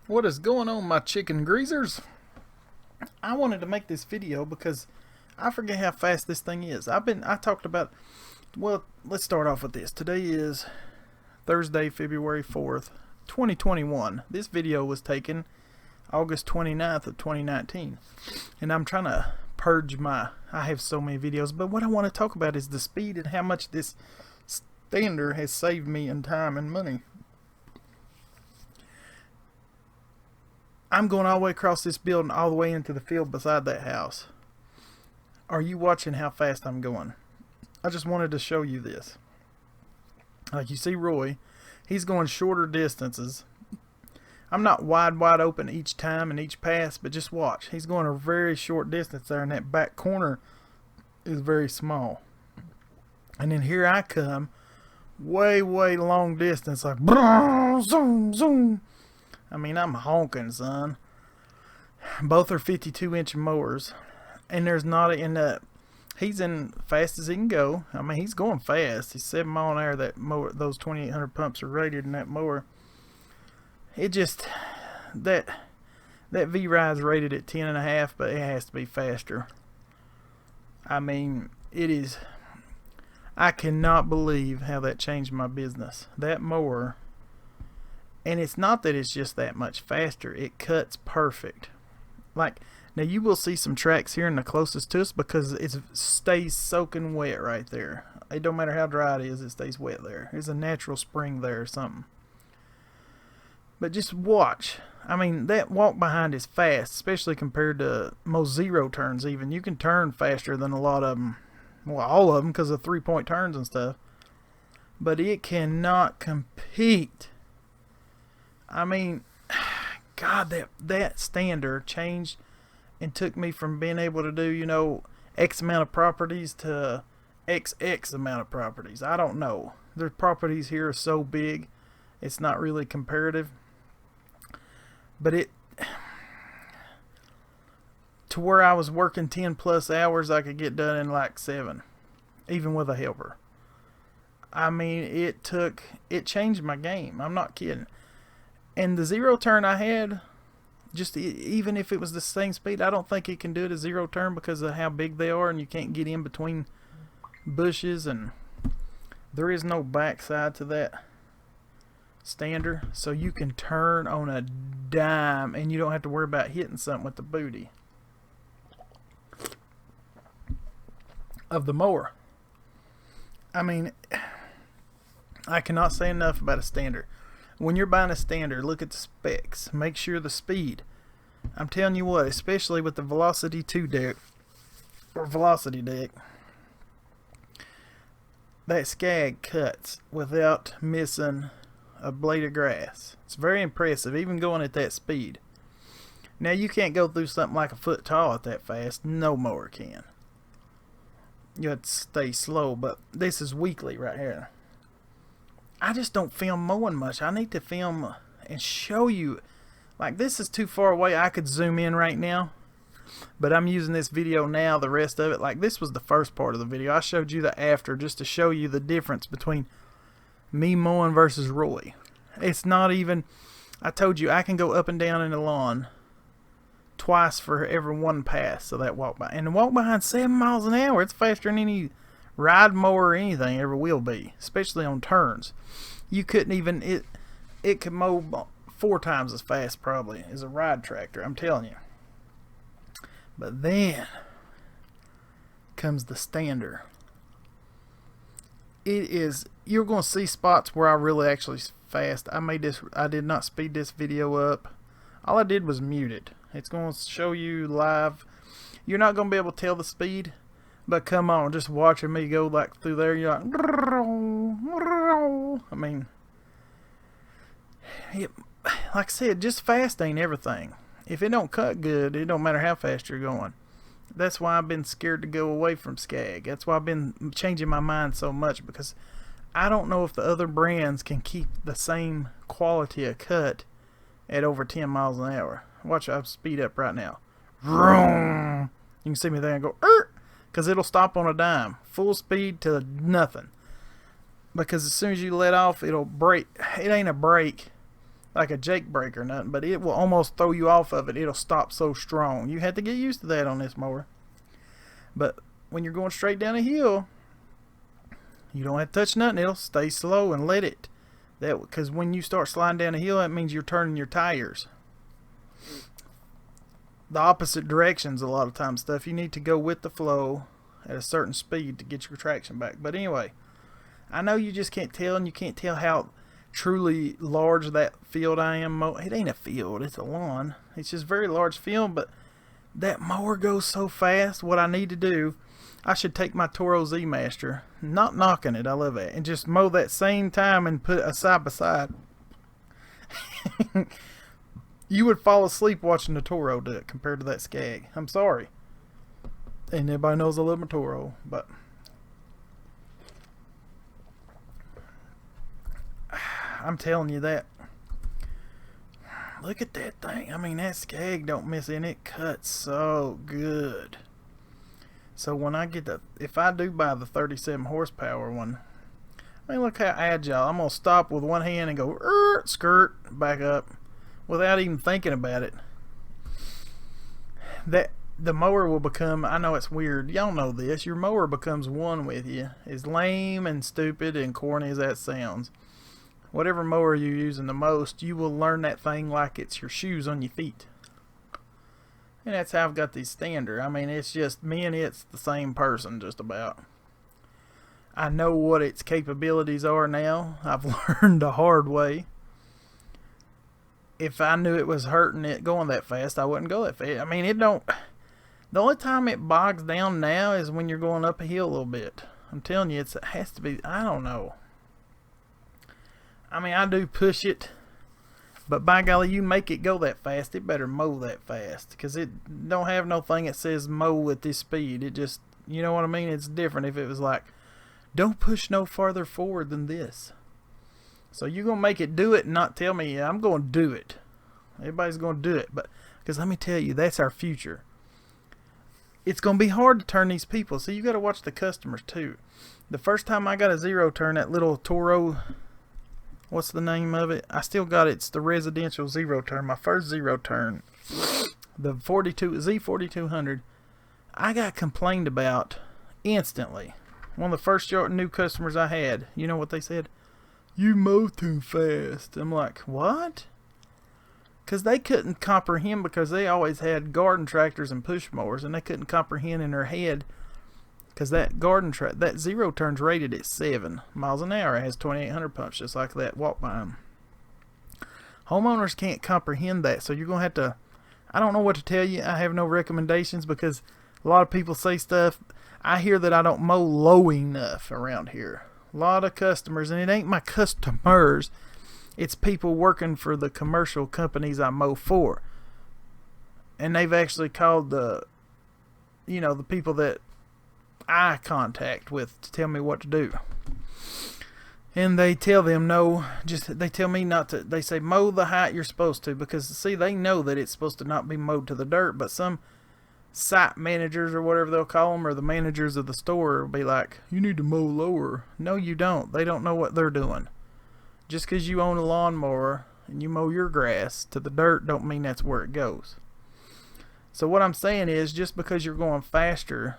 What is going on, my chicken greasers? I wanted to make this video because I forget how fast this thing is. I talked about, well, let's start off with this. Today is Thursday, February 4th, 2021. This video was taken August 29th of 2019. And I'm trying to purge I have so many videos, but what I want to talk about is the speed and how much this stander has saved me in time and money. I'm going all the way across this building, all the way into the field beside that house. Are you watching how fast I'm going? I just wanted to show you this. Like you see Roy, he's going shorter distances. I'm not wide open each time and each pass, but just watch. He's going a very short distance there, and that back corner is very small. And then here I come, way long distance, like zoom, zoom. I mean, I'm honking, son. Both are 52-inch mowers, and there's not he's in fast as he can go. I mean, he's going fast. He's 7 mile an hour. That mower, those 2800 pumps are rated in that mower. It just that V-Ride's rated at 10.5, but it has to be faster. I mean, it is. I cannot believe how that changed my business. That mower. And it's not that it's just that much faster. It cuts perfect. Like, now you will see some tracks here in the closest to us because it stays soaking wet right there. It don't matter how dry it is, it stays wet there. There's a natural spring there or something. But just watch. I mean, that walk behind is fast, especially compared to most zero turns even. You can turn faster than a lot of them. Well, all of them because of 3-point turns and stuff. But it cannot compete. I mean, God, that stander changed and took me from being able to do, X amount of properties to XX amount of properties. I don't know. Their properties here are so big, it's not really comparative. But to where I was working 10 plus hours, I could get done in like 7, even with a helper. I mean, it changed my game. I'm not kidding. And the zero turn I had, just even if it was the same speed, I don't think it can do it a zero turn because of how big they are, and you can't get in between bushes, and there is no backside to that stander, so you can turn on a dime and you don't have to worry about hitting something with the booty of the mower. I mean, I cannot say enough about a stander. When you're buying a stander, look at the specs. Make sure the speed. I'm telling you what, especially with the Velocity 2 deck, or Velocity deck, that Skag cuts without missing a blade of grass. It's very impressive, even going at that speed. Now, you can't go through something like a foot tall at that fast. No mower can. You have to stay slow, but this is weekly right here. I just don't film mowing much. I need to film and show you. Like, this is too far away. I could zoom in right now, but I'm using this video now, the rest of it. Like, this was the first part of the video. I showed you the after just to show you the difference between me mowing versus Roy. It's not even, I told you I can go up and down in the lawn twice for every one pass. So that walk by, and the walk behind 7 miles an hour, it's faster than any ride mower or anything ever will be, especially on turns. You couldn't even, it could mow 4 times as fast probably as a ride tractor, I'm telling you. But then comes the stander. You're going to see spots where I really actually fast. I did not speed this video up. All I did was mute it. It's going to show you live. You're not going to be able to tell the speed. But come on, just watching me go like through there, you're like, I mean, like I said, just fast ain't everything. If it don't cut good, it don't matter how fast you're going. That's why I've been scared to go away from Skag. That's why I've been changing my mind so much, because I don't know if the other brands can keep the same quality of cut at over 10 miles an hour. Watch, I'll speed up right now. You can see me there and go, because it'll stop on a dime, full speed to nothing. Because as soon as you let off, it'll break. It ain't a brake. like a Jake brake or nothing, but it will almost throw you off of it. It'll stop so strong. You have to get used to that on this mower. But when you're going straight down a hill, you don't have to touch nothing. It'll stay slow and let it. Because when you start sliding down a hill, that means you're turning your tires the opposite directions a lot of times. Stuff you need to go with the flow at a certain speed to get your traction back. But anyway, I know you just can't tell, and you can't tell how truly large that field I am. It ain't a field, it's a lawn. It's just very large field, but that mower goes so fast. What I need to do, I should take my Toro Z Master, not knocking it, I love it, and just mow that same time and put a side by side. You would fall asleep watching the Toro do it compared to that Skag. I'm sorry. And everybody knows I love my Toro, but I'm telling you that. Look at that thing. I mean, that Skag don't miss, and it cuts so good. So when I get if I do buy the 37 horsepower one, I mean, look how agile. I'm going to stop with one hand and go, skirt, back up, without even thinking about it. The mower will become, I know it's weird, y'all know this, your mower becomes one with you. As lame and stupid and corny as that sounds, whatever mower you're using the most, you will learn that thing like it's your shoes on your feet. And that's how I've got these Standard. I mean, it's just me and it's the same person just about. I know what its capabilities are now. I've learned the hard way. If I knew it was hurting it going that fast, I wouldn't go that fast. I mean, it don't. The only time it bogs down now is when you're going up a hill a little bit. I'm telling you, it has to be. I don't know. I mean, I do push it, but by golly, you make it go that fast, it better mow that fast, because it don't have no thing that says mow at this speed. It just, you know what I mean? It's different if it was like, don't push no farther forward than this. So you're going to make it do it and not tell me, yeah, I'm going to do it. Everybody's going to do it. But because let me tell you, that's our future. It's going to be hard to turn these people. So you got to watch the customers too. The first time I got a zero turn, that little Toro, what's the name of it? I still got it. It's the residential zero turn. My first zero turn. The Z4200. I got complained about instantly. One of the first new customers I had. You know what they said? You mow too fast. I'm like, what? Because they couldn't comprehend, because they always had garden tractors and push mowers, and they couldn't comprehend in their head, because that that zero turn's rated at 7 miles an hour. It has 2,800 pumps, just like that walk behind. Homeowners can't comprehend that, so you're going to have to, I don't know what to tell you. I have no recommendations, because a lot of people say stuff. I hear that I don't mow low enough around here. A lot of customers, and it ain't my customers, it's people working for the commercial companies I mow for. And they've actually called the people that I contact with to tell me what to do. And they tell them they tell me not to, they say mow the height you're supposed to, because see, they know that it's supposed to not be mowed to the dirt, but some site managers or whatever they'll call them, or the managers of the store, will be like, you need to mow lower. No, you don't. They don't know what they're doing. Just because you own a lawnmower and you mow your grass to the dirt don't mean that's where it goes. So what I'm saying is, just because you're going faster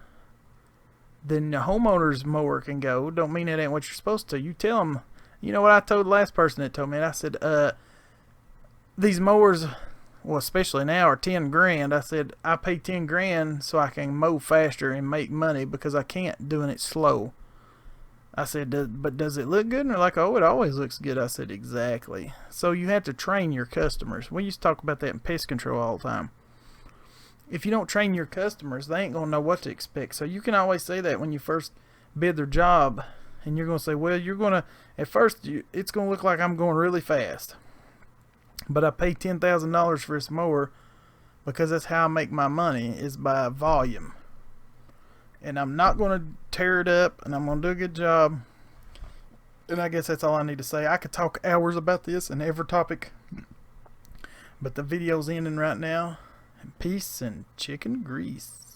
than the homeowner's mower can go, don't mean it ain't what you're supposed to. You tell them, you know what I told the last person that told me, I said, these mowers, well, especially now, are 10 grand. I said, I pay 10 grand so I can mow faster and make money, because I can't doing it slow. I said, but does it look good? And they're like, oh, it always looks good. I said, exactly. So you have to train your customers. We used to talk about that in pest control all the time. If you don't train your customers, they ain't going to know what to expect. So you can always say that when you first bid their job, and you're going to say, well, you're going to, at first, it's going to look like I'm going really fast. But I pay $10,000 for this mower, because that's how I make my money, is by volume. And I'm not going to tear it up, and I'm going to do a good job. And I guess that's all I need to say. I could talk hours about this and every topic, but the video's ending right now. Peace and chicken grease.